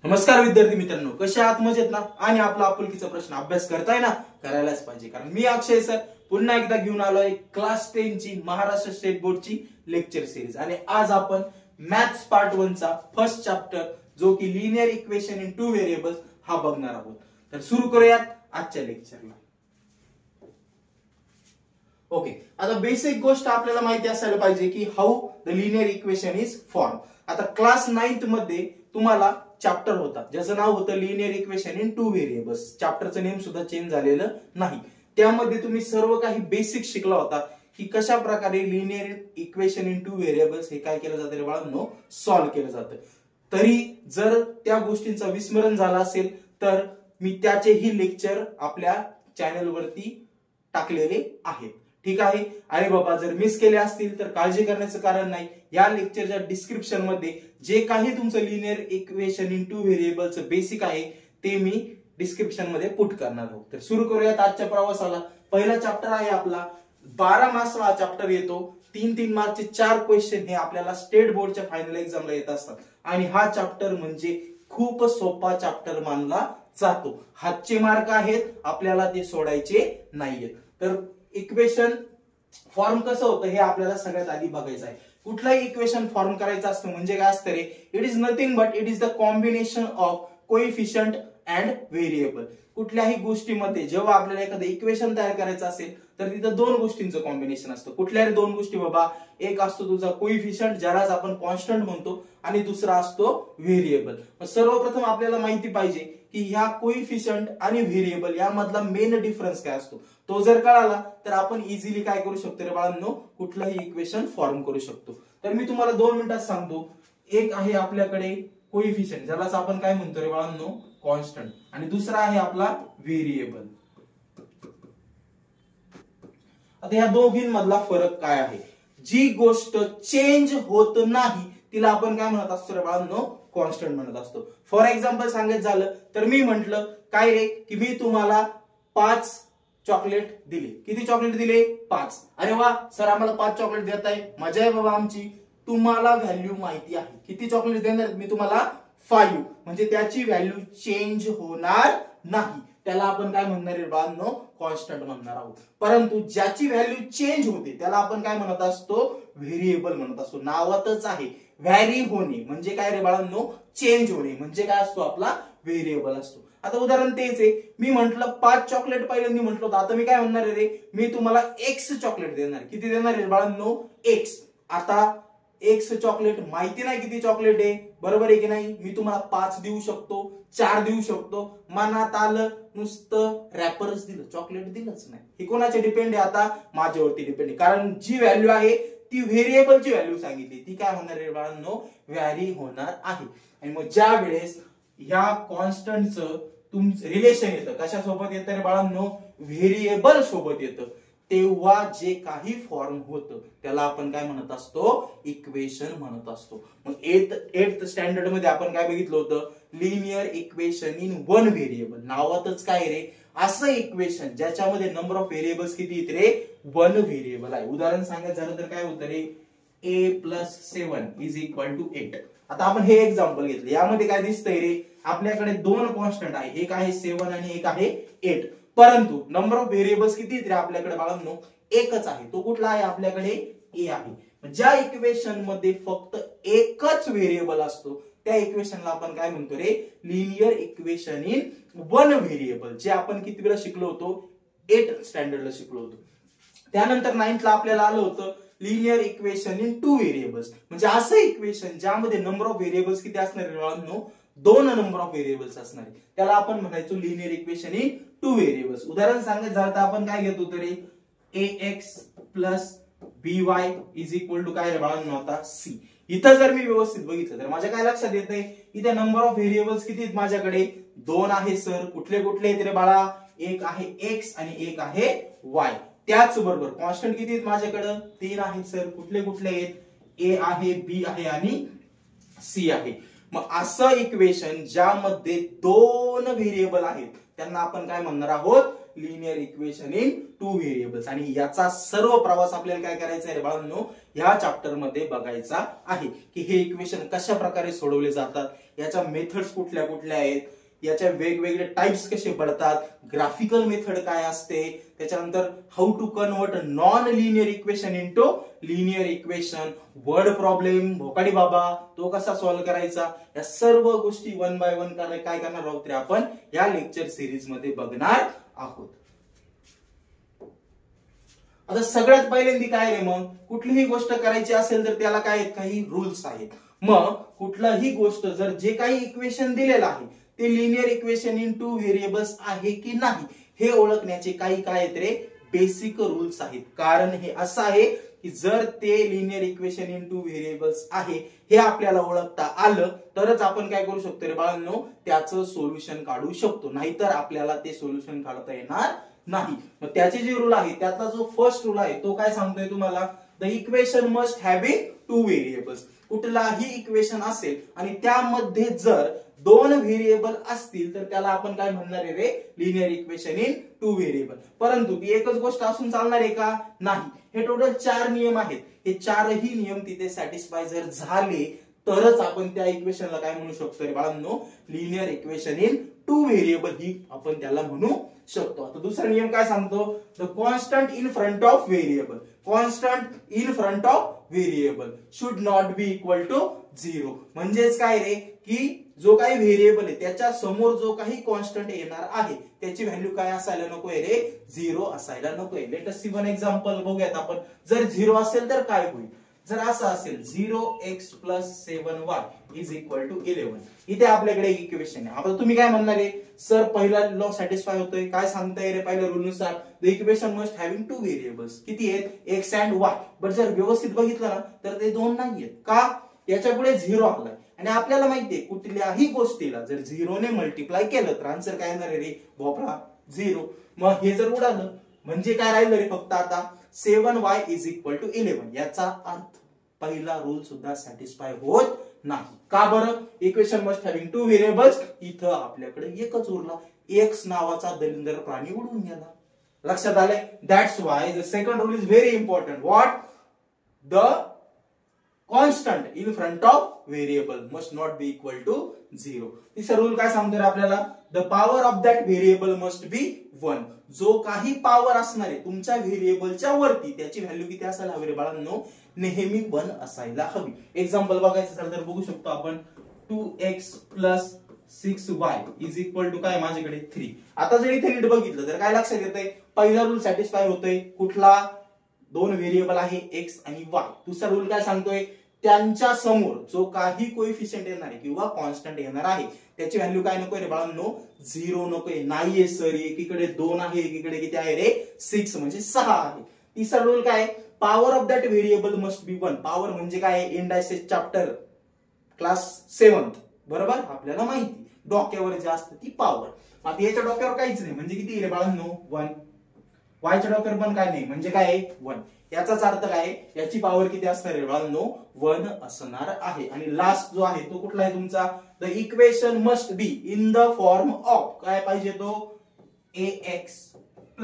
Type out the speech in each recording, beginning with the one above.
नमस्कार विद्यार्थी मित्रांनो, कसे आहात? मजेत ना? आणि आपला आपुलकीचा प्रश्न अभ्यास करताय ना? करायलाच पाहिजे, कारण मी अक्षय सर पुन्हा एकदा घेऊन आलोय क्लास 10 ची महाराष्ट्र स्टेट बोर्डची लेक्चर सिरीज। आणि आज आपण मॅथ्स पार्ट 1 चा फर्स्ट चॅप्टर जो की linear equation in two variables हा बघणार आहोत। तर सुरू करूयात आजच्या लेक्चरला। ओके, आता बेसिक गोष्ट आपल्याला माहिती असायला पाहिजे की how the linear equation is form. आता क्लास 9th मध्ये तुम्हाला चॅप्टर होता ज्याचं नाव होतं linear equation in two variables. चॅप्टरचं नेम सुद्धा चेंज झालेलं नाही। त्यामध्ये तुम्ही सर्व काही बेसिक शिकला होता की कशा प्रकारे linear equation in two variables हे काय केलं जातं रे बाळांनो, सॉल्व्ह केलं जातं। तरी जर त्या गोष्टींचा विस्मरण झाला असेल तर मी त्याचेही लेक्चर आपल्या चॅनल वरती टाकलेले आहेत, ठीक आहे। अरे बाबा, जर मिस केले असतील तर काळजी करण्याचं कारण नाही। या लेक्चरच्या डिस्क्रिप्शन मध्ये जे काही तुमचं लिनियर इक्वेशन इन टू व्हेरिएबलचं बेसिक आहे ते मी डिस्क्रिप्शन मध्ये पुट करणार आहोत। तर सुरू करूयात आजच्या प्रवासाला। पहिला चॅप्टर आहे आपला 12 मार्क्सला हा चॅप्टर येतो। 3 मार्कचे 4 क्वेश्चन हे आपल्याला स्टेट बोर्डच्या फायनल एक्झामला येत असतात। आणि हा चॅप्टर म्हणजे खूप सोपा चॅप्टर मानला जातो। हातचे मार्क आहेत, आपल्याला ते सोडायचे नाहीयेत। तर इक्वेशन फॉर्म कसं होतं हे आपल्याला सगळ्यात आधी बघायचं आहे। कुठलाही इक्वेशन फॉर्म करायचं असतं म्हणजे काय असतं रे? It is nothing but it is the combination of coefficient and variable. कुठल्याही गोष्टीमध्ये जेव्हा आपल्याला एखादं इक्वेशन तयार करायचं असेल तर तिथं दोन गोष्टींचं कॉम्बिनेशन असतं। कुठल्या दोन गोष्टी बाबा? एक असतो तुझा कोएफिशियंट ज्यालाच आपण कॉन्स्टंट म्हणतो, आणि दुसरा असतो व्हेरिएबल। सर्वप्रथम आपल्याला माहिती पाहिजे की ह्या कोएफिशियंट आणि व्हेरिएबल यामधला मेन डिफरन्स काय असतो। तो जर कळाला तर आपण इझिली काय करू शकतो रे बाळांनो, कुठलाही इक्वेशन फॉर्म करू शकतो। तर मी तुम्हाला 2 मिनिटात सांगतो। एक आहे आपल्याकडे कोएफिशियंट ज्यालाच आपण काय म्हणतो रे बाळांनो, कॉन्स्टंट, आणि दुसरा आहे आपला व्हेरिएबल। आता या दोघींमधला फरक काय आहे? जी गोष्ट चेंज होत नाही तिला आपण काय म्हणत असतो रे बाळांनो, कॉन्स्टंट म्हणत असतो। फॉर एक्झाम्पल सांगायचं झालं तर मी म्हंटल काय रे की मी तुम्हाला 5 चॉकलेट दिले। किती चॉकलेट दिले? 5। अरे वा सर, आम्हाला 5 चॉकलेट देताय, मजा आहे बाबा आमची। तुम्हाला व्हॅल्यू माहिती आहे, किती चॉकलेट देणार मी तुम्हाला? 5। म्हणजे त्याची व्हॅल्यू चेंज होणार नाही, त्याला आपण काय म्हणणार रे बाळांनो, कॉन्स्टंट म्हणणार आहोत। परंतु ज्याची व्हॅल्यू चेंज होते त्याला आपण काय म्हणत असतो? व्हेरिएबल म्हणत असतो। नावातच आहे व्हॅरी होणे म्हणजे काय रे बाळांनो, चेंज होणे म्हणजे काय असतो? आपला व्हेरिएबल असतो। आता उदाहरण तेच आहे, मी म्हंटल 5 चॉकलेट पहिल्यांदा म्हंटल होतं, आता मी काय म्हणणार रे, मी तुम्हाला एक्स चॉकलेट देणार। किती देणार रे बाळांनो? एक्स। आता एक्स चॉकलेट माहिती नाही किती चॉकलेट आहे, बरोबर आहे की नाही? मी तुम्हाला 5 देऊ शकतो, 4 देऊ शकतो, मनात आलं नुसतं रॅपरच दिलं, चॉकलेट दिलंच नाही। हे कोणाचे डिपेंड आहे? आता माझ्यावरती डिपेंड आहे, कारण जी व्हॅल्यू आहे ती व्हेरिएबलची व्हॅल्यू सांगितली, ती काय होणार रे बाळांनो, व्हॅरी होणार आहे। आणि मग ज्या वेळेस ह्या कॉन्स्टंटचं तुमचं रिलेशन येतं, कशा सोबत येतं रे बाळांनो? व्हेरिएबल सोबत येतं, तेव्हा जे काही फॉर्म होतं त्याला आपण काय म्हणत असतो? इक्वेशन म्हणत असतो। मग 8th स्टँडर्ड मध्ये आपण काय बघितलं होतं? Linear equation in one variable. नावातच काय रे, असं इक्वेशन ज्याच्यामध्ये नंबर ऑफ व्हेरिएबल्स किती आहेत रे? 1 व्हेरिएबल आहे। उदाहरण सांगायचं झालं तर काय होतं रे, a+7 = 8। आता आपण हे एक्झाम्पल घेतलं, यामध्ये काय दिसतंय रे, आपल्याकडे 2 कॉन्स्टंट आहे, एक आहे 7 आणि एक आहे 8। परंतु नंबर ऑफ व्हेरिएबल्स किती आहेत रे आपल्याकडे बाळांनो? एकच आहे। तो कुठला आहे? आपल्याकडे ए आहे। ज्या इक्वेशन मध्ये फक्त एकच व्हेरिएबल असतो त्या इक्वेशनला आपण काय म्हणतो रे? Linear equation in one variable, जे आपण किती वेळा शिकलो होतो? 8th स्टँडर्डला शिकलो होतो। त्यानंतर 9th ला आपल्याला आलं होतं linear equation in two variables, म्हणजे असं इक्वेशन ज्यामध्ये नंबर ऑफ व्हेरिएबल्स किती असणार रे बाळांनो? 2 नंबर ऑफ व्हेरिएबल्स असणार, त्याला आपण म्हणायचो linear equation in two variables. उदाहरण सांगायचं झालं तर आपण काय घेत होतो रे, ax + by = काय रे बाळांनो आता? c। इथं जर मी व्यवस्थित बघितलं तर माझ्या काय लक्षात येतंय, इथे नंबर ऑफ व्हेरिएबल्स किती आहेत माझ्याकडे? 2 आहे सर। कुठले कुठले आहेत रे बाळा? एक आहे x आणि एक आहे y। त्याच बरोबर कॉन्स्टंट किती आहेत माझ्याकडे? 3 आहे सर। कुठले कुठले आहेत? a आहे, b आहे आणि c आहे। मग असं इक्वेशन ज्यामध्ये 2 व्हेरिएबल आहेत त्यांना आपण काय म्हणणार आहोत? Linear equation in two variables. आणि याचा सर्व प्रवास आपल्याला काय करायचा आहे बाळांनो, ह्या चॅप्टर मध्ये बघायचा आहे की हे इक्वेशन कशा प्रकारे सोडवले जातात, याच्या मेथड्स कुठल्या कुठल्या आहेत, याच्या वेगवेगळे टाइप्स कसे पडतात, ग्राफिकल मेथड काय असते, त्याच्यानंतर how to convert non linear equation into linear equation, word problem, भोकाडी बाबा तो कसा सॉल्व्ह करायचा, या सर्व गोष्टी वन बाय वन काय करणार आहोत आपण या लेक्चर सिरीज मध्ये बघणार आहोत. आता सगळ्यात पहिल्यांदा काय रे, मग कुठलीही गोष्ट करायची असेल तर त्याला काय काही रूल्स आहेत. मग कुठलाही गोष्ट जर जे काही इक्वेशन दिलेलं आहे ते linear equation in two variables आहे की नाही हे ओळखण्याचे काही काय आहेत रे, बेसिक रूल्स आहेत. कारण हे असं आहे की जर ते linear equation in two variables आहे हे आपल्याला ओळखता आलं तरच आपण काय करू शकतो रे बाळांनो, त्याचं सोल्युशन काढू शकतो, नाहीतर आपल्याला ते सोल्युशन काढता येणार नाही. मग त्याचे जे रूल आहे त्यातला जो फर्स्ट रूल आहे तो काय सांगतोय तुम्हाला, the equation must having two variables. कुठलाही इक्वेशन असेल आणि त्यामध्ये जर दोन व्हेरिएबल असतील तर त्याला आपण काय म्हणणार आहे रे, linear equation in two variable. परंतु ती एकच गोष्ट असून चालणार आहे का, नाही. हे टोटल 4 नियम आहेत. हे 4ही नियम तिथे सॅटिस्फाय जर झाले तरच आपण त्या इक्वेशनला काय म्हणू शकतो रे बाळांनो, linear equation in two variable ही आपण त्याला म्हणू शकतो. आता दुसरा नियम काय सांगतो, the constant in front of variable, constant in front of variable should not be equal to 0. म्हणजेच काय रे, की जो काही व्हेरिएबल आहे त्याच्या समोर जो काही कॉन्स्टंट येणार आहे त्याची व्हॅल्यू काय असायला नको आहे रे, 0 असायला नको आहे. Let us see one example बघूयात आपण. जर 0 असेल तर काय होईल, जर असं असेल 0x + 7y is equal to 11. इथे आपल्याकडे इक्वेशन आहे. आता तुम्ही काय म्हणणार आहे, सर पहिला लॉ सॅटिस्फाय होतोय, काय सांगताय रे पहिल्या रूल नुसार, the equation must having two variables. किती आहेत, x अँड y. बट जर व्यवस्थित बघितलं ना तर ते 2 नाहीयेत. का, याच्या पुढे 0 आलाय आणि आपल्याला माहितीये कुठल्याही गोष्टीला जर 0 ने मल्टिप्लाय केलं तर आन्सर काय येणार आहे रे, भोपळा 0. मग हे जर उडालं म्हणजे काय राहिलं रे, फक्त आता 7y इज इक्वल टू 11. याचा अर्थ पहिला रूल सुद्धा सॅटिस्फाय होत नाही. का बरं, equation must having two variables. इथं आपल्याकडे एकच उरला, x नावाचा दलिंदर प्राणी उडून गेला. लक्षात आलंय. That's why the second rule is very important. What, the constant in front of variable must not be equal to 0. तिसरा रूल काय सांगतोय आपल्याला, the power of that variable must be 1. जो काही पॉवर असणार आहे तुमच्या व्हेरिएबलच्या वरती त्याची व्हॅल्यू किती असायला हवी रे बाळांनो, नेहमी 1 असायला हवी. एक्झाम्पल बघायचं असेल तर बघू शकतो आपण, 2x + 6y is equal to काय, माझ्याकडे 3. आता जर इथे नीट बघितलं तर काय लक्षात येतंय, पहिला रूल सॅटिस्फाय होतोय. कुठला, दोन व्हेरिएबल आहे x आणि y. दुसरा रूल काय सांगतोय, त्यांच्या समोर जो काही कोएफिशियंट येणार आहे किंवा कॉन्स्टंट येणार आहे त्याची व्हॅल्यू काय नकोय रे बाळांनो, 0 नकोय. नाहीये सर, एकीकडे 2 आहे एकीकडे किती आहे रे, 6 म्हणजे 6 आहे. तिसरा रूल काय, power of that variable must be 1. Power म्हणजे काय, इंडायसेस चॅप्टर क्लास 7th बरोबर आपल्याला माहिती, डोक्यावर जे असते ती पॉवर. आता याच्या डोक्यावर काहीच नाही म्हणजे किती रे बाळांनो, 1. वायच्या डोक्यावर पण काय नाही म्हणजे काय, 1. याचाच अर्थ काय, याची पॉवर किती असणार आहे बाळांनो, 1 असणार आहे. आणि लास्ट जो आहे तो कुठला आहे तुमचा, the equation must be in the form of, काय पाहिजे तो, ax +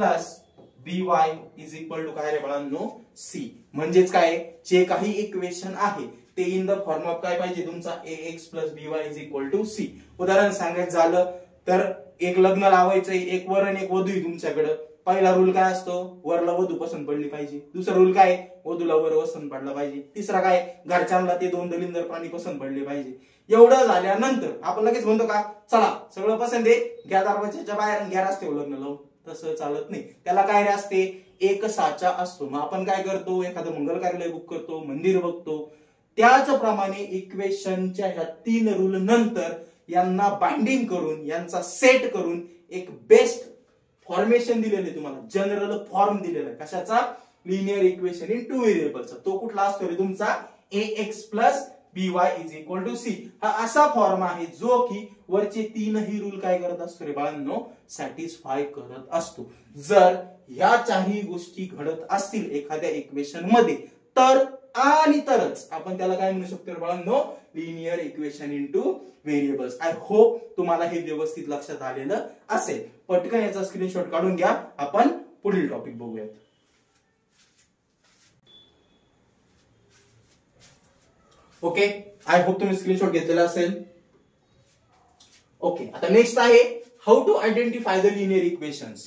by is equal to काय रे बाळांनो, c. म्हणजेच काय, जे काही इक्वेशन आहे ते इन द फॉर्म ऑफ काय पाहिजे तुमचा, ax + by is equal to c. उदाहरण सांगायचं झालं तर एक लग्न लावायचंय, एक वर आणि एक वधू आहे तुमच्याकडे. पहिला रूल काय असतो, वरला वधू पसंत पडली पाहिजे. दुसरा रूल काय, वधूला वर पसंत पडला पाहिजे. तिसरा काय, घरच्यांना ते 2 दलिंदर प्राणी पसंत पडले पाहिजे. एवढं झाल्यानंतर आपण लगेच म्हणतो का, चला सगळं पसंत आहे, घ्या दरवाजाच्या बाहेर घ्या रस्त्यावर लग्न लावून. तसं चालत नाही. त्याला काय रे असते, एक साचा असतो. मग आपण काय करतो, एखादं मंगल कार्यालय बुक करतो, मंदिर बघतो. त्याचप्रमाणे इक्वेशनच्या ह्या 3 रूल नंतर यांना बाइंडिंग करून, यांचा सेट करून एक बेस्ट फॉर्मेशन दिलेलं आहे तुम्हाला, जनरल फॉर्म दिलेला आहे. कशाचा, लिनियर इक्वेशन इन टू व्हेरिएबलचा. तो कुठला असतो रे तुमचा, ax + by is equal to c. हा असा फॉर्म आहे जो की वरचे 3ही रूल काय करत असतो रे बाळांनो, सॅटिस्फाय करत असतो. जर या 4ही गोष्टी घडत असतील एखाद्या इक्वेशन मध्ये तर आणि तरच आपण त्याला काय म्हणू शकतो रे बाळांनो, linear equation into variables. I hope तुम्हाला हे व्यवस्थित लक्षात आलेलं असेल. पटकन याचा स्क्रीनशॉट काढून घ्या. आपण पुढील टॉपिक बघूयात. ओके, आय होप तुम्ही स्क्रीनशॉट घेतलेला असेल. ओके, आता नेक्स्ट आहे how to identify the linear equations.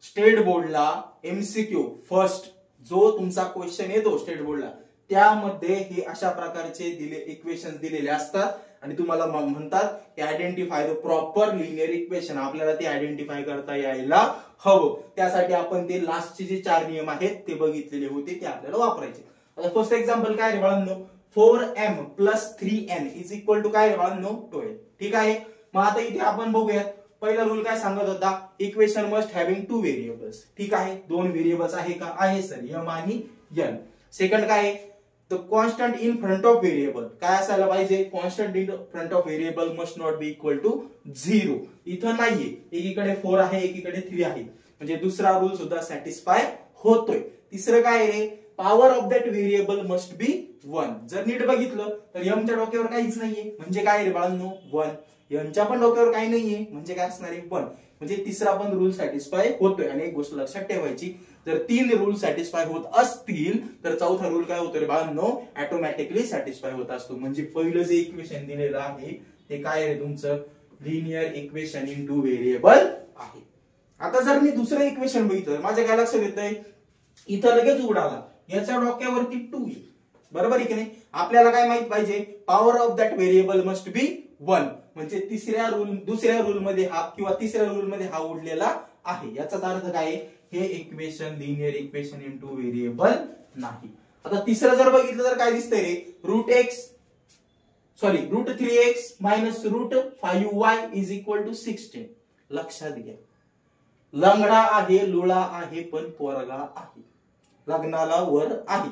State बोर्डला एमसीक्यू फर्स्ट जो तुमचा क्वेश्चन येतो स्टेट बोर्डला, त्यामध्ये हे अशा प्रकारचे इक्वेशन्स दिलेले असतात आणि तुम्हाला म्हणतात की identify the proper linear equation. आपल्याला ते आयडेंटिफाय करता यायला हवं. त्यासाठी आपण ते लास्टचे जे 4 नियम आहेत ते बघितलेले होते, ते आपल्याला वापरायचे. आता फर्स्ट एक्झाम्पल काय रे बाळांनो, 4m + 3n = काय रे बाळांनो, 12. ठीक आहे. मग आता इथे आपण बघूयात. पहिला रूल काय सांगत होता, इक्वेशन मस्ट हॅव्हिंग 2 व्हेरिएबल्स. ठीक आहे, 2 व्हेरिएबल्स आहे का, आहे सर, m आणि n. सेकंड काय आहे, the constant in front of variable. काय असायला पाहिजे, constant in front of variable must not be equal to 0. इथं नाहीये, एकीकडे 4 आहे एकीकडे 3 आहे, म्हणजे दुसरा रूल सुद्धा सॅटिस्फाय होतोय. तिसरं काय रे, power of that variable must be 1. जर नीट बघितलं तर m च्या डोक्यावर काहीच नाहीये, म्हणजे काय रे बाळांनो, 1. यांच्या पण डोक्यावर काही नाहीये, म्हणजे काय असणार आहे, 1. म्हणजे तिसरा पण रूल सॅटिस्फाय होतोय. आणि एक गोष्ट लक्षात ठेवायची, जर 3 रूल सॅटिस्फाय होत असतील तर चौथा रूल काय होतो रे बाळांनो, ऑटोमॅटिकली सॅटिस्फाय होत असतो. म्हणजे पहिलं जे इक्वेशन दिलेलं आहे ते काय रे तुमचं, लिनियर इक्वेशन इंटू व्हेरिएबल आहे. आता जर मी दुसरं इक्वेशन बघितलं, माझ्या काय लक्षात येतंय, इथं लगेच उडाला, याच्या डोक्यावरती 2 आहे, बरोबर आहे की नाही. आपल्याला काय माहित पाहिजे, power of that variable must be 1. म्हणजे दुसऱ्या रूल मध्ये हा किंवा तिसऱ्या रूल मध्ये हा उडलेला आहे. याचाच अर्थ काय, हे equation linear equation into variable नाही. आता तिसरं जर बघितलं तर काय दिसतंय रे, √3x - √5y = 16. लक्षात घ्या, लंगडा आहे, लुळा आहे, पण पोरगा आहे, लग्नाला वर आहे.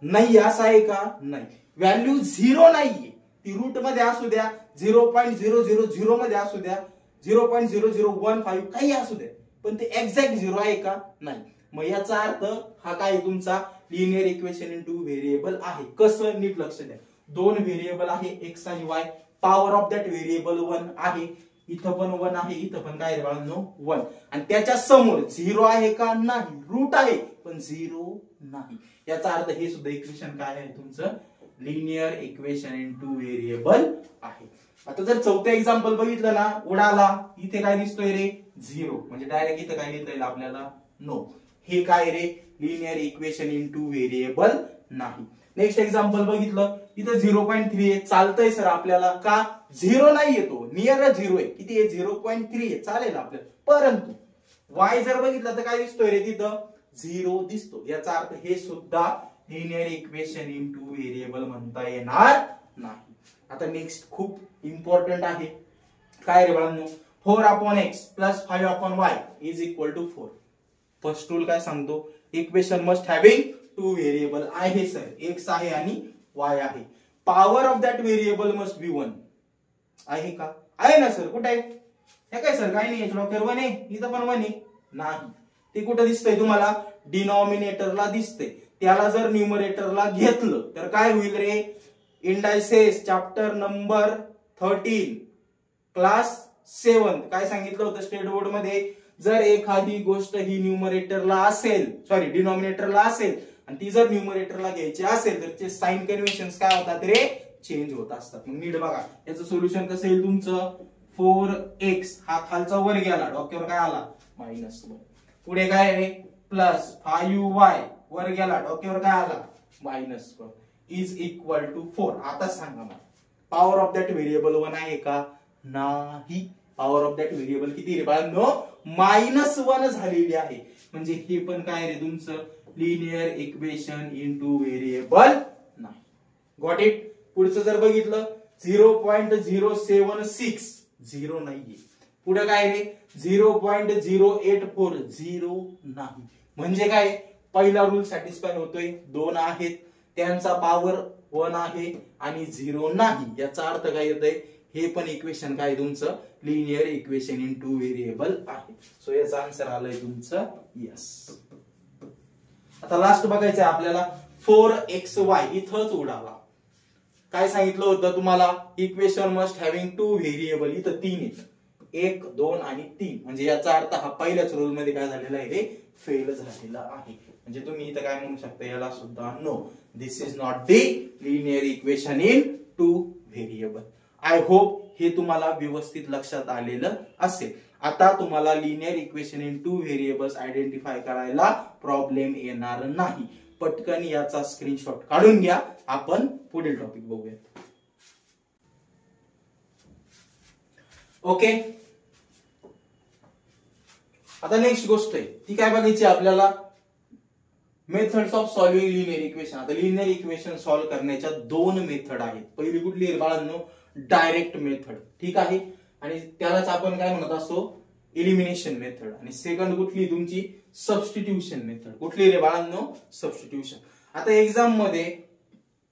नाही असं आहे का, नाही. व्हॅल्यू 0 नाहीये, ती रूट मध्ये असू द्या, 0.000 मध्ये असू द्या, 0.0015 काही असू द्या, पण ते एक्झॅक्ट 0 आहे का, नाही. मग याचा अर्थ हा काय तुमचा लिनियर इक्वेशन इंटू व्हेरिएबल आहे. कसं, नीट लक्ष द्या. 2 व्हेरिएबल आहे, x आणि y. Power of that variable 1 आहे, इथं पण 1 आहे, इथं पण काय रे बाळांनो, 1. आणि त्याच्या समोर 0 आहे का, नाही. रूट आहे पण 0 नाही. याचा अर्थ हे सुद्धा इक्वेशन काय आहे तुमचं, लिनियर इक्वेशन इंटू व्हेरिएबल आहे. आता जर चौथं एक्झाम्पल बघितलं ना, उडाला, इथे काय दिसतोय रे, 0. म्हणजे डायरेक्ट इथं काय लिहिता येईल आपल्याला, नो. हे काय रे, लिनियर इक्वेशन इंटू व्हेरिएबल नाही. नेक्स्ट एक्झाम्पल बघितलं, इथं 0.3 आहे, चालतंय सर आपल्याला, का 0 नाही येतो, नियर 0 आहे, किती आहे, 0.3 आहे, चालेल आपल्याला. परंतु y जर बघितलं तर काय दिसतोय रे, तिथं 0 दिसतो. याचा अर्थ हे सुद्धा लिनियर इक्वेशन इंटू व्हेरिएबल म्हणता येणार नाही. आता नेक्स्ट खूप इम्पॉर्टंट आहे, काय रे बाळांनो, 4/x + 5/y = 4. फर्स्ट रूल काय सांगतो, इक्वेशन मस्ट हॅव्हिंग 2 व्हेरिएबल. आहे सर, x आहे आणि y आहे. Power of that variable must be 1. आहे का, आहे ना सर, कुठे आहे, हे काय सर, काय नाही, याच्या डोक्यावर 1 आहे, इथं पण 1 आहे, नाही. ते कुठं दिसतंय तुम्हाला, डिनॉमिनेटरला दिसतंय. त्याला जर न्यूमरेटरला घेतलं तर काय होईल रे, इंडायसेस चॅप्टर नंबर 13 क्लास 7 काय सांगितलं होतं स्टेट बोर्ड मध्ये, जर एखादी गोष्ट ही न्यूमरेटरला असेल, सॉरी डिनॉमिनेटरला असेल, आणि ती जर न्यूमरेटरला घ्यायची असेल तर ते साइन कन्व्हेन्शन्स काय होतात रे, चेंज होत असतात. मग नीट बघा, याचं सोल्युशन कसं येईल तुमचं, 4x हा खालचा वर गेला, डोक्यावर काय आला, -1. पुढे काय रे, +5y वर गेला, डोक्यावर काय आला, -1 = 4. आता सांगा मला, पॉवर ऑफ दॅट व्हेरिएबल 1 आहे का, नाही. पॉवर ऑफ दॅट व्हेरिएबल किती रे बाळांनो, -1 झालेली आहे. म्हणजे हे पण काय रे तुमचं लिनियर इक्वेशन इंटू व्हेरिएबल नाही. Got it. पुढचं जर बघितलं 0.076 0 नाहीये. पुढे काय रे 0.084 0 नाही. म्हणजे काय, पहिला रूल सॅटिस्फाय होतोय, 2 आहेत, त्यांचा पॉवर 1 आहे आणि 0 नाही. याचा अर्थ काय येतोय, हे पण इक्वेशन काय तुमचं लिनियर इक्वेशन इंटू व्हेरिएबल आहे. सो याचा आन्सर आलाय तुमचं यस. आता लास्ट बघायचं आहे आपल्याला, 4xy इथंच उडाला. काय सांगितलं होतं तुम्हाला, इक्वेशन मस्ट हॅव्हिंग 2 व्हेरिएबल, इथं 3 आहेत, 1 2 आणि 3, म्हणजे याचा अर्थ हा पहिल्याच रूल मध्ये काय झालेला आहे, रे फेल झालेला आहे. म्हणजे तुम्ही इथं काय म्हणू शकता, याला सुद्धा no, this is not the linear equation in 2 variable. I hope हे तुम्हाला व्यवस्थित लक्षात आलेलं असेल. आता तुम्हाला linear equation in 2 variables identify करायला प्रॉब्लेम येणार नाही. पटकन याचा स्क्रीनशॉट काढून घ्या, आपण पुढील टॉपिक बघूया. ओके, आता नेक्स्ट गोष्ट आहे ती काय बघायची आपल्याला, methods of solving linear equation. आता लिनियर इक्वेशन सॉल्व्ह करण्याच्या 2 मेथड आहेत. पहिली कुठली आहे बाळांनो, डायरेक्ट मेथड, ठीक आहे, आणि त्यालाच आपण काय म्हणत असतो, एलिमिनेशन मेथड. आणि सेकंड कुठली तुमची, सबस्टिट्यूशन मेथड. कुठली रे बाळांनो, सबस्टिट्यूशन. आता एक्झाम मध्ये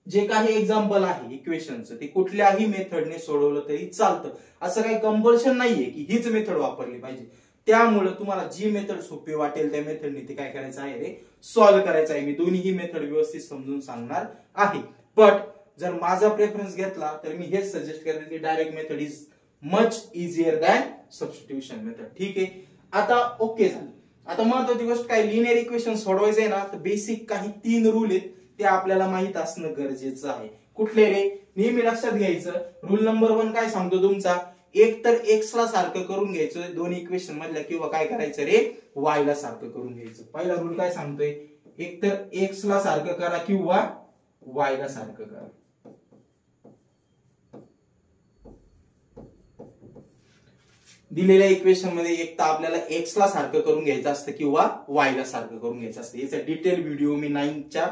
जे काही एक्झाम्पल आहे इक्वेशनचं, ते कुठल्याही मेथडने सोडवलं तरी चालतं. असं काही कंपल्शन नाहीये की हीच मेथड वापरली पाहिजे. त्यामुळे तुम्हाला जी मेथड सोपी वाटेल त्या मेथडने ते काय करायचं आहे रे, सॉल्व्ह करायचं आहे. मी दोन्ही मेथड व्यवस्थित समजून सांगणार आहे. बट जर माझा प्रेफरन्स घेतला तर मी हेच सजेस्ट करेन की direct method is much easier than substitution method. ठीक आहे, आता ओके झालं. आता महत्वाची गोष्ट काय, लिनियर इक्वेशन सोडवायचं आहे ना, तर बेसिक काही 3 रूल आहेत, ते आपल्याला माहित असणं गरजेचं आहे. कुठले रे, नेहमी लक्षात घ्यायचं. रूल नंबर 1 काय सांगतो तुमचा, एक तर एक्स ला सारखं करून घ्यायचं दोन्ही इक्वेशन मधल्या, किंवा काय करायचं रे, वाय ला सारखं करून घ्यायचं. पहिला रूल काय सांगतोय, एक तर एक्स ला सारखं करा किंवा वाय ला सारखं करा. दिलेल्या इक्वेशन मध्ये एक तर आपल्याला एक्स ला सारखं करून घ्यायचं असतं किंवा वाय ला सारखं करून घ्यायचं असतं. याचा डिटेल व्हिडिओ मी 9च्या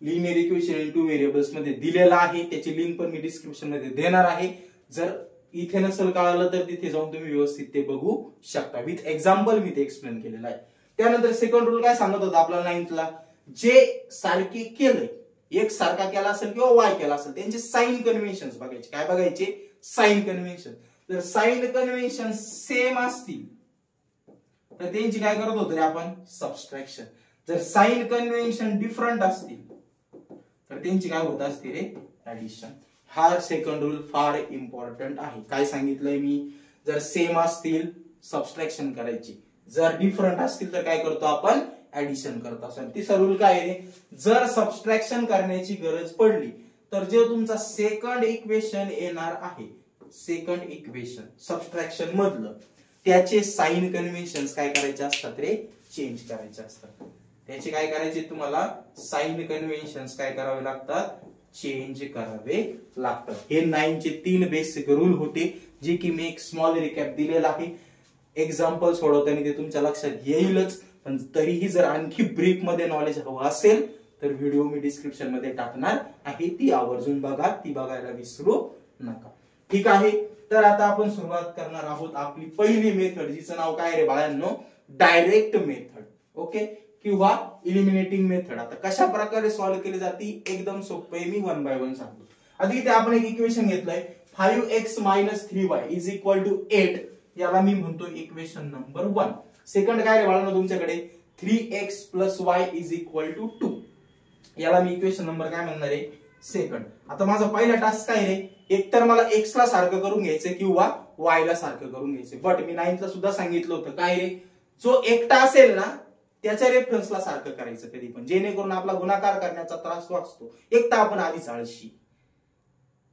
लिनियर इक्वेशन इन 2 व्हेरिएबल्स मध्ये दिलेला आहे, त्याची लिंक पण मी डिस्क्रिप्शन मध्ये देणार आहे. जर इथे नसेल कळालं तर तिथे जाऊन तुम्ही व्यवस्थित ते बघू शकता. विथ एक्झाम्पल मी ते एक्सप्लेन केलेलं आहे. त्यानंतर सेकंड रूल काय सांगत होता आपल्याला 9ला, जे सारखे केलंय, एक्स सारखा केला असेल किंवा वाय केला असेल, त्यांचे साइन कन्व्हेन्शन बघायचे. काय बघायचे, साइन कन्व्हेन्शन. जर साइन कन्व्हेन्शन सेम असतील तर त्यांची काय करत होतो रे आपण, सबस्ट्रॅक्शन. जर साइन कन्व्हेन्शन डिफरंट असतील तर त्यांची काय होत असते रे, ऍडिशन. हा सेकंड रूल फार इम्पॉर्टंट आहे. काय सांगितलंय मी, जर सेम असतील सबस्ट्रॅक्शन करायची, जर डिफरंट असतील तर काय करतो आपण, ऍडिशन करतो. असं तिसरा रूल काय आहे, जर सबस्ट्रॅक्शन करण्याची गरज पडली तर जे तुमचा सेकंड इक्वेशन येणार आहे, सेकंड इक्वेशन सबस्ट्रॅक्शन मधलं, त्याचे साइन कन्व्हेन्शन्स काय करायचे असतात रे, चेंज करायचे असतात. त्याचे काय करायचे, तुम्हाला साइन कन्व्हेन्शन्स काय करावे लागतात, चेंज करावे लागतात. हे 9चे 3 बेसिक रूल होते, जे की मी एक स्मॉल रिकॅप दिलेला आहे. एक्झाम्पल सोडवताना ते तुमच्या लक्षात येईलच, पण तरीही जर आणखी ब्रीफ मध्ये नॉलेज हवं असेल तर व्हिडिओ मी डिस्क्रिप्शन मध्ये टाकणार आहे, ती आवर्जून बघा, ती बघायला विसरू नका. ठीक आहे, तर आता आपण सुरुवात करणार आहोत आपली पहिली मेथड, जिचं नाव काय रे बाळांनो, डायरेक्ट मेथड. ओके, किंवा इलिमिनेटिंग मेथड. आता कशा प्रकारे सॉल्व्ह केली जाते, एकदम सोपं आहे, मी 1 बाय 1 सांगतो. आता इथे आपण एक इक्वेशन घेतलंय, 5x - 3y = 8. याला मी म्हणतो इक्वेशन नंबर 1. सेकंड काय रे बाळांनो तुमच्याकडे, 3x + y = 2. याला मी इक्वेशन नंबर काय म्हणणार आहे, सेकंड. आता माझा पहिला टास्क काय रे, एक तर मला x ला सारखं करून घ्यायचं किंवा y ला सारखं करून घ्यायचं. बट मी 9ला सुद्धा सांगितलं होतं काय रे, जो एकटा असेल ना त्याच्या रेफरन्सला सारखं करायचं कधी पण, जेणेकरून आपला गुणाकार करण्याचा त्रास वाचतो. एकटा आपण आधीच आळशी,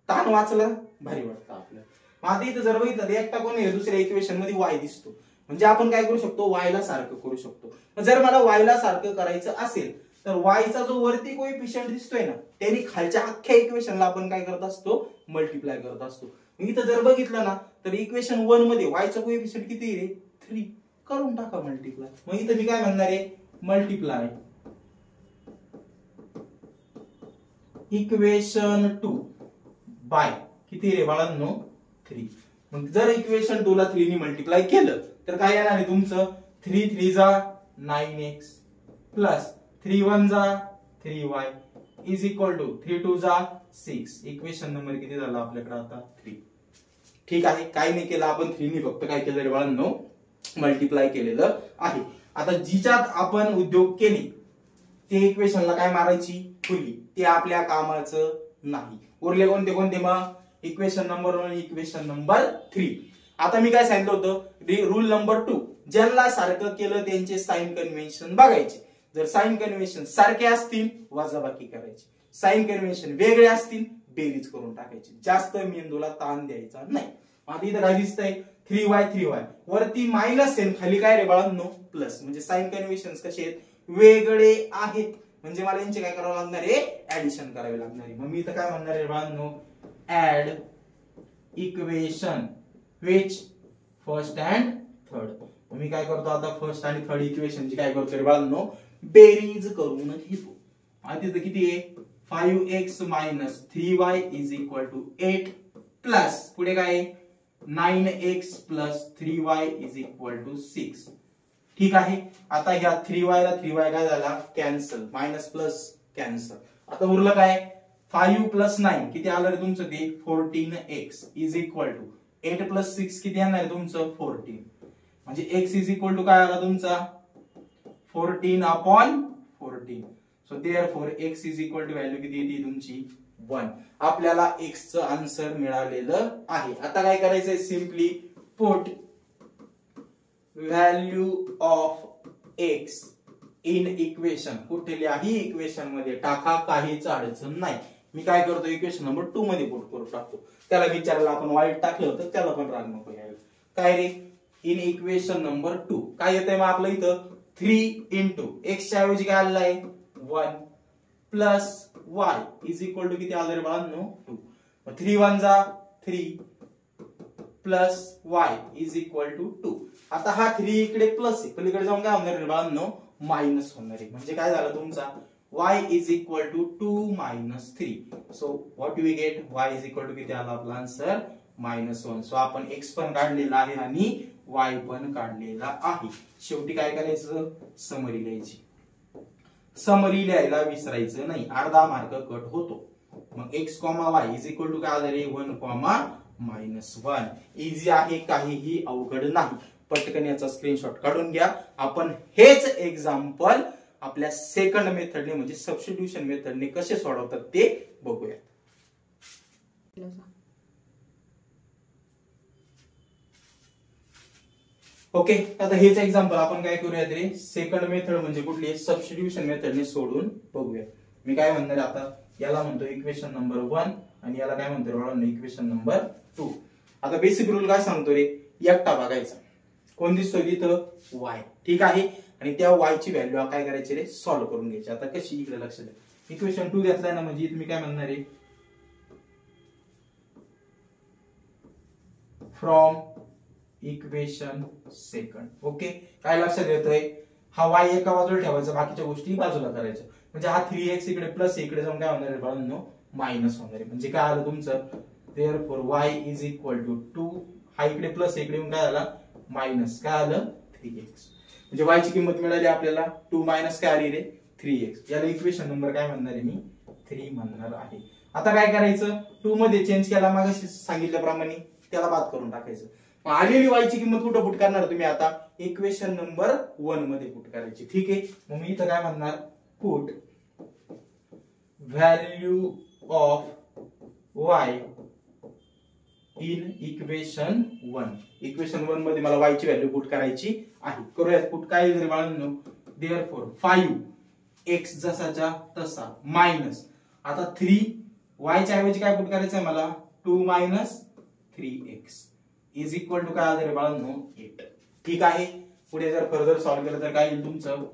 ताण वाचला भारी वाटतं आपल्याला. आता इथं जर बघितलं एकटा कोण आहे, दुसऱ्या इक्वेशन मध्ये y दिसतो, म्हणजे आपण काय करू शकतो, y ला सारखं करू शकतो. जर मला y ला सारखं करायचं असेल तर y चा जो वरती कोएफिशियंट दिसतोय ना, त्यांनी खालच्या अख्ख्या इक्वेशनला आपण काय करत असतो, मल्टिप्लाय करत असतो. इथं जर बघितलं ना तर इक्वेशन 1 मध्ये y चा कोएफिशियंट किती आहे, 3. करून टाका मल्टिप्लाय. मग इथं मी काय म्हणणार आहे, मल्टिप्लाय इक्वेशन 2 बाय किती रे बाळांनो, 3. मग जर इक्वेशन 2 ला 3 ने मल्टिप्लाय केलं तर काय येणार आहे तुमचं, 3 3 जा 9x प्लस 3 1 जा 3y = 3 2 जा 6. इक्वेशन नंबर किती झाला आपल्याकडे आता, 3. ठीक आहे, काय नाही केलं आपण, 3 ने फक्त काय केलं रे बाळांनो, मल्टिप्लाय केलेलं आहे. आता जिच्यात आपण उद्योग केले ते इक्वेशनला काय मारायची, खुली. ते आपल्या कामाचं नाही. उरले कोणते कोणते मग? Equation number 1, equation number 3. आता मी काय सांगितलं होतं, रूल नंबर 2, ज्यांना सारखं केलं त्यांचे साइन कन्व्हेन्शन बघायचे. जर साइन कन्व्हेन्शन सारखे असतील वजाबाकी करायची, साइन कन्व्हेन्शन वेगळे असतील बेरीज करून टाकायची. जास्त मेंदूला ताण द्यायचा नाही. आता इथं काय दिसतंय, 3y वरती मायनस आहे, खाली काय रे बाळांनो प्लस. म्हणजे साइन कन्व्हेन्शन कसे आहेत, वेगळे आहेत. म्हणजे मला यांचे काय करावं लागणार आहे, ऍडिशन करावी लागणार आहे. मग मी इथं काय म्हणणार आहे बाळांनो, add equation which first and third. मी काय करतो आता, फर्स्ट आणि थर्ड इक्वेशनची काय करतो बाळांनो, बेरीज करून घेतो. आता तिथं किती आहे, 5x minus 3y is equal to 8 plus पुढे काय 9x plus 3y is equal to 6. ठीक आहे. आता ह्या 3y ला 3y काय झाला, कॅन्सल, मायनस प्लस कॅन्सल. आता उरलं काय, 5 प्लस 9 किती आलं रे तुमचं ते 14x is equal to 8 plus 6 किती येणार आहे तुमचं 14. म्हणजे x इज इक्वल टू काय आला तुमचा 14/14. So therefore x is equal to value किती येते तुमची 1. आपल्याला x चं आन्सर मिळालेलं आहे. आता काय करायचंय, simply put value of x in equation. कुठल्याही इक्वेशन मध्ये टाका, काहीच अडचण नाही. मी काय करतो, इक्वेशन नंबर 2 मध्ये पुट करून टाकतो. त्याला विचारायला आपण वाईट टाकलं होतं, त्याला पण राग नको यायला. काय रे, इन इक्वेशन नंबर 2 काय येतंय मग आपलं इथं 3 इंटू x च्या ऐवजी काय आलेलं आहे 1 plus y is equal to किती आलं रे बाळांनो 2. मग 3 1 जा 3 plus y is equal to 2. आता हा 3 इकडे प्लस आहे, पलीकडे जाऊन काय होणार रे बाळांनो मायनस होणार आहे. म्हणजे काय झालं तुमचा y is equal to 2 minus 3. So what we get, y is equal to किती आला आपला आन्सर -1. सो आपण x पण काढलेला आहे आणि y पण काढलेला आहे. शेवटी काय करायचं, समरी लिहायची. समरी लिहायला विसरायचं नाही, अर्धा मार्क कट होतो. मग x, y is equal to काय आलं रे 1, -1. इझी आहे, काहीही अवघड नाही. पटकन याचा स्क्रीनशॉट काढून घ्या. आपण हेच एक्झाम्पल आपल्या सेकंड मेथडने म्हणजे सबस्टिट्यूशन मेथडने कसे सोडवतात ते बघूया. ओके, आता हेच एक्झाम्पल आपण काय करूया रे, सेकंड मेथड म्हणजे कुठली, सबस्टिट्यूशन मेथडने सोडून बघूया. मी काय म्हणणार आता, याला म्हणतो इक्वेशन नंबर 1 आणि याला काय म्हणतो बाळांनो इक्वेशन नंबर 2. आता बेसिक रूल काय सांगतो रे, एकटा बघायचा, कोण दिसतोय तिथं y. ठीक आहे. आणि त्या y ची व्हॅल्यू काय करायची रे, सॉल्व्ह करून घ्यायची. आता कशी, इकडे लक्ष द्या. इक्वेशन 2 घेतलाय ना, म्हणजे तुम्ही काय म्हणणार आहे, फ्रॉम इक्वेशन सेकंड. ओके, काय लक्षात येतोय, हा y एका बाजूला ठेवायचा, बाकीच्या गोष्टी बाजूला करायच्या. म्हणजे हा 3x इकडे प्लस इकडे जाऊन काय होणार आहे बाळांनो मायनस होणार आहे. म्हणजे काय आलं तुमचं, therefore y is equal to 2, हा इकडे प्लस इकडे येऊन काय आला मायनस, काय आलं 3x. म्हणजे y ची किंमत मिळाली आपल्याला 2 मायनस काय आली रे 3x. याला इक्वेशन नंबर काय म्हणणार आहे मी 3 म्हणणार आहे. आता काय करायचं, 2 मध्ये चेंज केला, मागाशी सांगितल्याप्रमाणे त्याला बाद करून टाकायचं. आलेली y ची किंमत कुठं पुट करणार तुम्ही, आता इक्वेशन नंबर 1 मध्ये पुट करायची. ठीक आहे. मग मी इथं काय म्हणणार, put value of y in equation 1. Equation 1 मध्ये मला y ची व्हॅल्यू पुट करायची आहे. करूया पुट. काय जरी बाळांनो, देअरफॉर 5x जसाच्या तसा मायनस, आता 3 y च्या ऐवजी काय पुट करायचं आहे मला 2 minus 3x is equal to काय आलं रे बाळांनो 8. ठीक आहे. पुढे जर फर्दर सॉल्व्ह केलं तर काय येईल तुमचं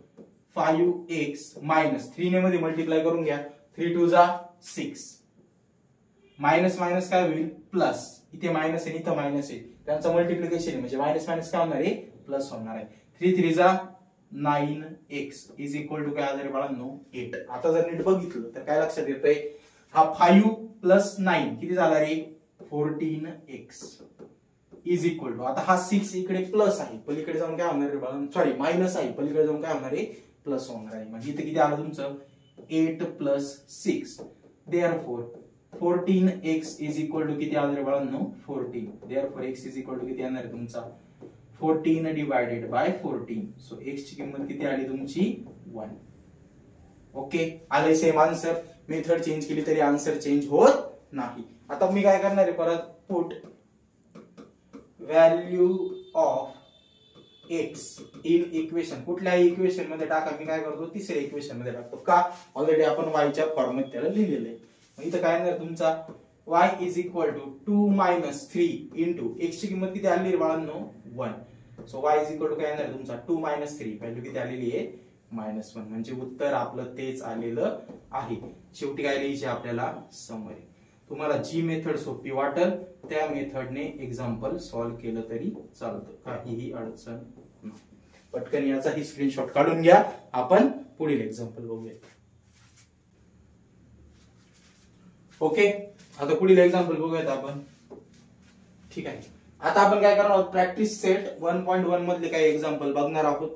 5x मायनस 3 ने मध्ये मल्टिप्लाय करून घ्या, 3 2 जा 6, मायनस मायनस काय होईल प्लस, इथे मायनस आहे इथं मायनस आहे, त्यांचं मल्टिप्लिकेशन आहे म्हणजे मायनस मायनस काय होणार आहे प्लस होणार आहे. 3 3 जा 9x इज इक्वल टू काय आलं रे बाळांनो 8. आता जर नीट बघितलं तर काय लक्षात येतंय, हा 5 प्लस 9 किती झाला रे 14x इज इक्वल टू, आता हा 6 इकडे प्लस आहे, पलीकडे जाऊन काय होणार रे बाळांनो, सॉरी मायनस आहे, पलीकडे जाऊन काय होणार आहे प्लस होणार आहे. म्हणजे इथे किती आलं तुमचं 8 plus 6, therefore 14x is equal to किती आलं रे बाळांनो 14. Therefore x is equal to किती येणार आहे तुमचा 14 डिवायडेड बाय 14. सो x ची किंमत किती आली तुमची 1. ओके, आले सेम आन्सर. मेथड चेंज केली तरी आन्सर चेंज होत नाही. आता मी काय करणार आहे, परत put value of x in equation, कुठल्याही इक्वेशन मध्ये टाका. मी काय करतो, तिसऱ्या इक्वेशन मध्ये टाकतो. का, ऑलरेडी आपण वायच्या फॉर्ममध्ये त्याला लिहिलेलं आहे. मग इथं काय येणार तुमचा y is equal to 2 - 3 into x ची किंमत किती आलेली बाळांनो 1. So y is equal to काय येणार तुमचा 2 - 3, व्हॅल्यू किती आलेली आहे -1. म्हणजे उत्तर आपलं तेच आलेलं आहे. शेवटी काय लिहायचे आपल्याला, समरी. तुम्हाला जी मेथड सोपी वाटेल त्या मेथडने एक्झाम्पल सॉल्व्ह केलं तरी चालतं, काहीही अडचण नाही. पटकन याचाही स्क्रीनशॉट काढून घ्या. आपण पुढील एक्झाम्पल बघूया. ओके, आता पुढील एक्झाम्पल बघूयात आपण. ठीक आहे, आता आपण काय करणार आहोत, प्रॅक्टिस सेट 1.1 मधले काही एक्झाम्पल बघणार आहोत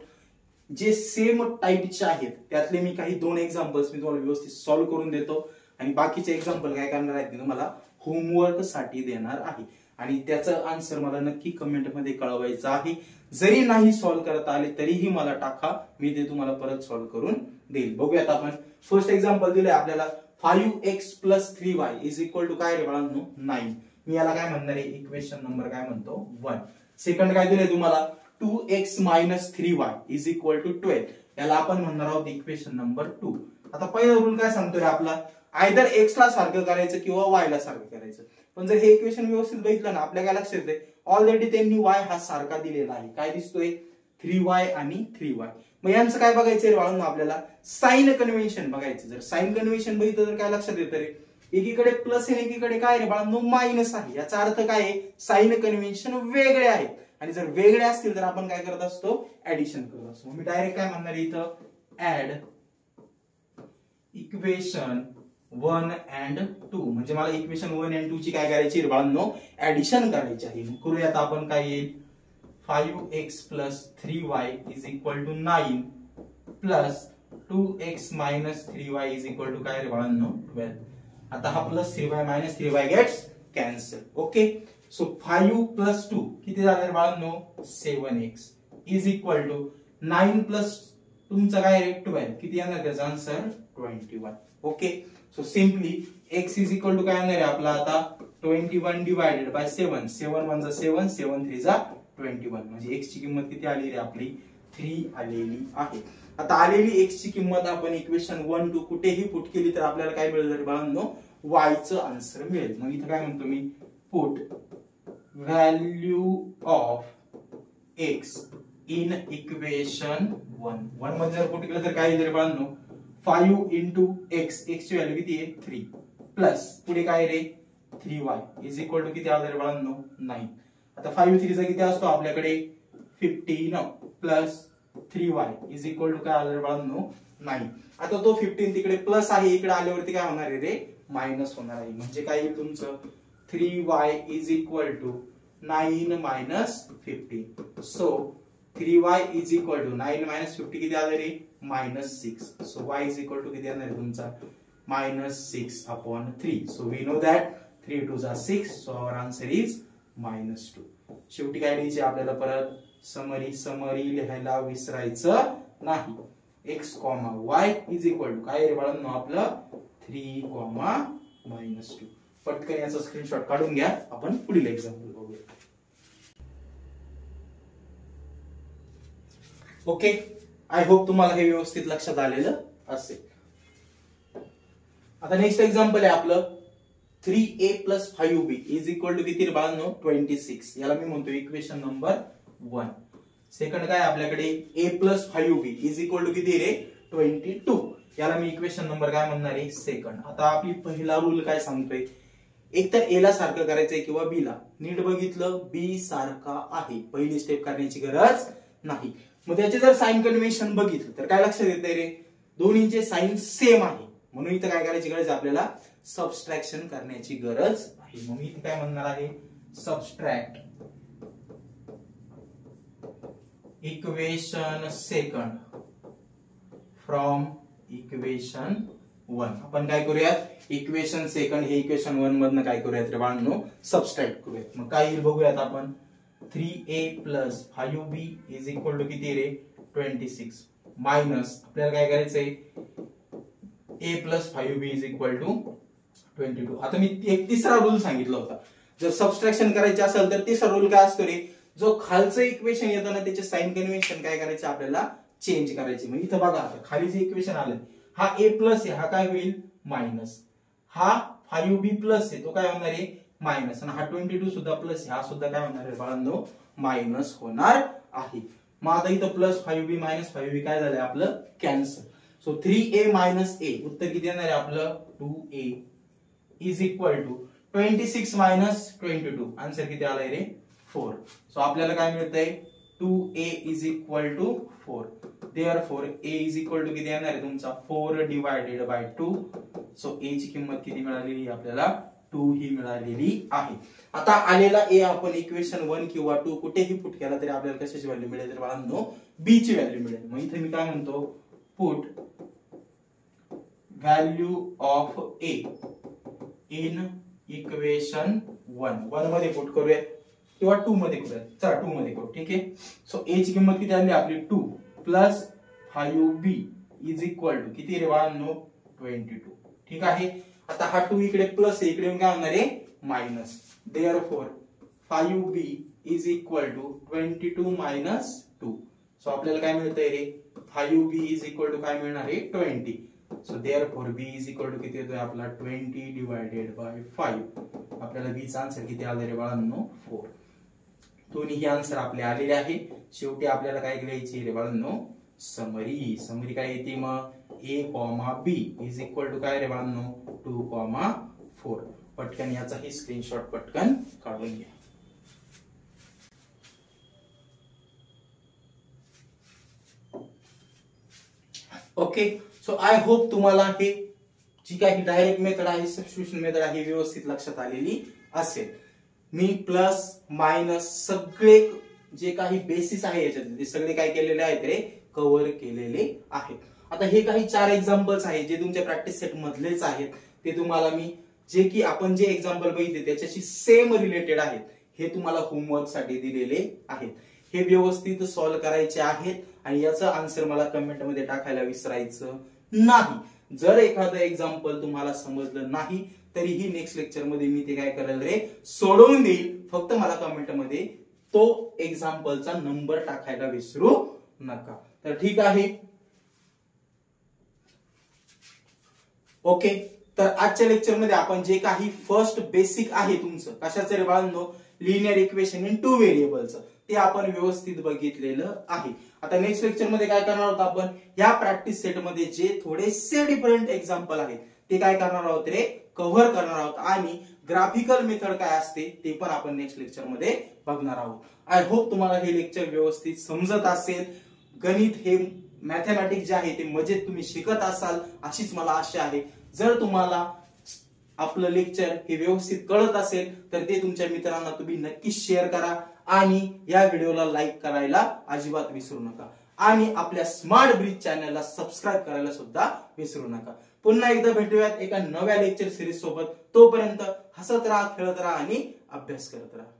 जे सेम टाईपचे आहेत. त्यातले मी काही 2 एक्झाम्पल्स मी तुम्हाला व्यवस्थित सॉल्व्ह करून देतो आणि बाकीचे एक्झाम्पल काय करणार आहेत, मी तुम्हाला होमवर्क साठी देणार आहे आणि त्याचं आन्सर मला नक्की कमेंट मध्ये कळवायचं आहे. जरी नाही सॉल्व्ह करता आले तरीही मला टाका, मी ते तुम्हाला परत सॉल्व्ह करून देईल. बघूयात आपण. फर्स्ट एक्झाम्पल दिलंय आपल्याला 5x + 3y is equal to काय रे बाळांनो 9. मी याला काय म्हणणार आहे, इक्वेशन नंबर काय म्हणतो 1. सेकंड काय दिलंय तुम्हाला 2x - 3y is equal to 12. याला आपण म्हणणार आहोत इक्वेशन नंबर 2. आता पहिला रूल काय सांगतोय आपला, आयदर x ला सारखं करायचं किंवा y ला सारखं करायचं. पण जर हे इक्वेशन व्यवस्थित बघितलं ना, आपल्या काय लक्षात येते, ऑलरेडी त्यांनी y हा सारखा दिलेला आहे. काय दिसतोय 3y आणि 3y. मग यांचं काय बघायचंय बाळांनो, आपल्याला साइन कन्व्हेन्शन बघायचं. जर साइन कन्व्हेन्शन बघितलं तर काय लक्षात येतं रे, एकीकडे प्लस आहे एकीकडे काय रे बाळांनो मायनस आहे. याचा अर्थ काय आहे, साइन कन्व्हेन्शन वेगळे आहेत आणि जर वेगळे असतील तर आपण काय करत असतो, ऍडिशन करत असतो. मी डायरेक्ट काय म्हणणार इथं, ऍड इक्वेशन 1 and 2. म्हणजे मला इक्वेशन 1 and 2 ची काय करायची बाळांनो, ऍडिशन करायची आहे. करूयात आपण. काय येईल 5x + 3y is equal to 9 plus 2x - 3y is equal to काय रे बाळांनो 12. आता हा plus 3y - 3y gets cancel. Okay, so 5 + 2 किती झाले बाळांनो 7x is equal to 9 plus तुमचा काय रे 12, किती येणार त्याचा answer 21. Okay, so simply x is equal to काय येणार आहे आपला आता 21 डिवायडेड बाय 7. 7 1 जा 7, 7 3 जा 21. म्हणजे x ची किंमत किती आलेली आपली 3 आलेली आहे. आता आलेली x ची किंमत आपण इक्वेशन 1 2 कुठेही पुट केली तर आपल्याला काय मिळेल बाळांनो, y चं आन्सर मिळेल. मग इथं काय म्हणतो मी, put value of x in equation 1. 1 मध्ये जर पुट केलं तर काय येईल बाळांनो 5 into x, x ची व्हॅल्यू किती आहे 3 प्लस पुढे काय रे 3y इज इक्वल टू किती आलं रे बाळांनो 9. आता 5 3 चा किती असतो आपल्याकडे 15 plus 3y is equal to काय आलं रे बाळांनो 9. आता तो 15 तिकडे प्लस आहे, इकडे आल्यावरती काय होणार आहे रे मायनस होणार आहे. म्हणजे काय येईल तुमचं 3y is equal to 9 - 15. So 3y is equal to 9 - 50 किती आलं रे -6. So y is equal to किती येणार आहे तुमचा -6/3. सो वी नो दॅट 3 2 जा 6. So our answer is -2. शेवटी काय लिहायचे आपल्याला, परत समरी लिहायला विसरायचं नाही. x, y is equal to काय रे बाळांनो आपलं 3, -2. पटकन याचा स्क्रीनशॉट काढून घ्या. आपण पुढील एक्झाम्पल बघूया. ओके, आय होप तुम्हाला हे व्यवस्थित लक्षात आलेलं असेल. आता नेक्स्ट एक्झाम्पल आहे आपलं 3a + 5b is equal to किती रे बाळांनो 26. याला मी म्हणतो इक्वेशन नंबर 1. सेकंड काय आपल्याकडे a + 5b is equal to किती रे 22. याला मी इक्वेशन नंबर काय म्हणणार आहे सेकंड. आता आपली पहिला रूल काय सांगतोय, एक तर a ला सारखं करायचंय किंवा b ला. नीट बघितलं b सारखा आहे, पहिली स्टेप करण्याची गरज नाही. मग त्याचे जर साइन कन्व्हेन्शन बघितलं तर काय लक्षात येतंय रे, दोन्हींचे साइन सेम आहे. म्हणून इथं काय करायची गरज, आपल्याला सबस्ट्रॅक्शन करण्याची गरज आहे. मग मी इथे काय म्हणणार आहे, subtract equation second from equation 1. आपण काय करूयात, इक्वेशन सेकंड हे इक्वेशन 1 मधनं काय करूयात रे बाळांनो सबस्ट्रॅक्ट करूयात. मग काय येईल बघूयात आपण. 3a + 5b is equal to किती रे 26 मायनस आपल्याला काय करायचंय a plus 5b is equal to 22. आता मी एक तिसरा रूल सांगितला होता, जर सबस्ट्रॅक्शन करायचे असेल तर तिसरा रूल काय असतो रे, जो खालचं इक्वेशन येतं ना त्याचे साइन कन्व्हेन्शन काय करायचे आपल्याला चेंज करायचे. मग इथं बघा आता खाली जे इक्वेशन आलं हा a प्लस आहे, हा काय होईल मायनस, हा 5b प्लस आहे तो काय होणार आहे मायनस, आणि हा 22 सुद्धा प्लस आहे, हा सुद्धा काय होणार आहे बाळांनो मायनस होणार आहे. मग आता इथं प्लस 5b मायनस 5b काय झालंय आपलं cancel. So 3a minus a उत्तर किती येणार आहे आपलं 2a is equal to 26 minus 22, answer किती आलाय रे 4. सो आपल्याला काय मिळतंय 2a is equal to 4. Therefore a is equal to किती येणार आहे तुमचा 4 डिवायडेड बाय 2. सो a ची किंमत किती मिळालेली आपल्याला 2 ही मिळालेली आहे. आता आलेला a आपण इक्वेशन 1 किंवा 2 कुठेही पुट केला तरी आपल्याला कशाची व्हॅल्यू मिळेल तर बाळांनो b ची व्हॅल्यू मिळेल. मग इथे मी काय म्हणतो put value of a in equation 1 मध्ये पुट करूया किंवा 2 मध्ये करूया, चला 2 मध्ये करू, ठीक आहे. सो a ची किंमत किती आली आपली 2 plus 5b is equal to किती रे बाळांनो 22, ठीक आहे. आता हा 2 इकडे प्लस आहे, इकडे येऊन काय होणार आहे minus. Therefore 5b is equal to 22 minus 2. So आपल्याला काय मिळतंय रे 5b इज इक्वल टू काय मिळणार आहे 20. So therefore b is equal to किती येतोय आपला 20 डिवायडेड बाय 5. आपल्याला b चा आन्सर किती आला रे बाळांनो 4. दोन्ही आन्सर आपले आलेले आहे. शेवटी आपल्याला काय लिहायची रे बाळांनो समरी. समरी काय येते मग a, b is equal to काय रे बाळांनो 2, 4. पटकन याचाही स्क्रीनशॉट पटकन काढून घ्या. ओके, सो आय होप तुम्हाला हे जी काही डायरेक्ट मेथड आहे सबस्टिट्यूशन मेथड आहे व्यवस्थित लक्षात आलेली असेल. मी प्लस मायनस सगळे जे काही बेसिस आहे याच्यात ते सगळे काय केलेले आहेत रे कव्हर केलेले आहेत. आता हे काही 4 एक्झाम्पल्स आहेत जे तुमच्या प्रॅक्टिस सेट मधलेच आहेत. ते तुम्हाला मी जे की आपण जे एक्झाम्पल बघितले त्याच्याशी सेम रिलेटेड आहेत हे तुम्हाला होमवर्क साठी दिलेले आहेत. हे व्यवस्थित सॉल्व्ह करायचे आहेत आणि याचं आन्सर मला कमेंट मध्ये टाकायला विसरायचं नाही. जर एखादं एक्झाम्पल तुम्हाला समजलं नाही तरीही नेक्स्ट लेक्चर मध्ये मी ते काय करेल रे सोडवून देईल. फक्त मला कमेंट मध्ये तो एक्झाम्पलचा नंबर टाकायला विसरू नका. तर ठीक आहे, ओके. तर आजच्या लेक्चर मध्ये आपण जे काही फर्स्ट बेसिक आहे तुमचं कशाचं रे बाळांनो लिनियर इक्वेशन इन 2 व्हेरिएबलचं ते आपण व्यवस्थित बघितलेलं आहे. आता नेक्स्ट लेक्चर मध्ये काय करणार आहोत आपण या प्रॅक्टिस सेट मध्ये जे थोडेसे डिफरंट एक्झाम्पल आहेत ते काय करणार आहोत रे कव्हर करणार आहोत आणि ग्राफिकल मेथड काय असते ते पण आपण नेक्स्ट लेक्चर मध्ये बघणार आहोत. आय होप तुम्हाला हे लेक्चर व्यवस्थित समजत असेल. गणित हे मॅथमॅटिक्स जे आहे ते मजेत तुम्ही शिकत असाल अशीच मला आशा आहे. जर तुम्हाला आपलं लेक्चर हे व्यवस्थित कळत असेल तर ते तुमच्या मित्रांना तुम्ही नक्की शेअर करा आणि या व्हिडिओला लाईक करायला अजिबात विसरू नका आणि आपल्या स्मार्ट ब्रिज चॅनलला सबस्क्राईब करायला सुद्धा विसरू नका. पुन्हा एकदा भेटूयात एका नव्या लेक्चर सिरीज सोबत. तोपर्यंत हसत राहा, खेळत राहा आणि अभ्यास करत राहा.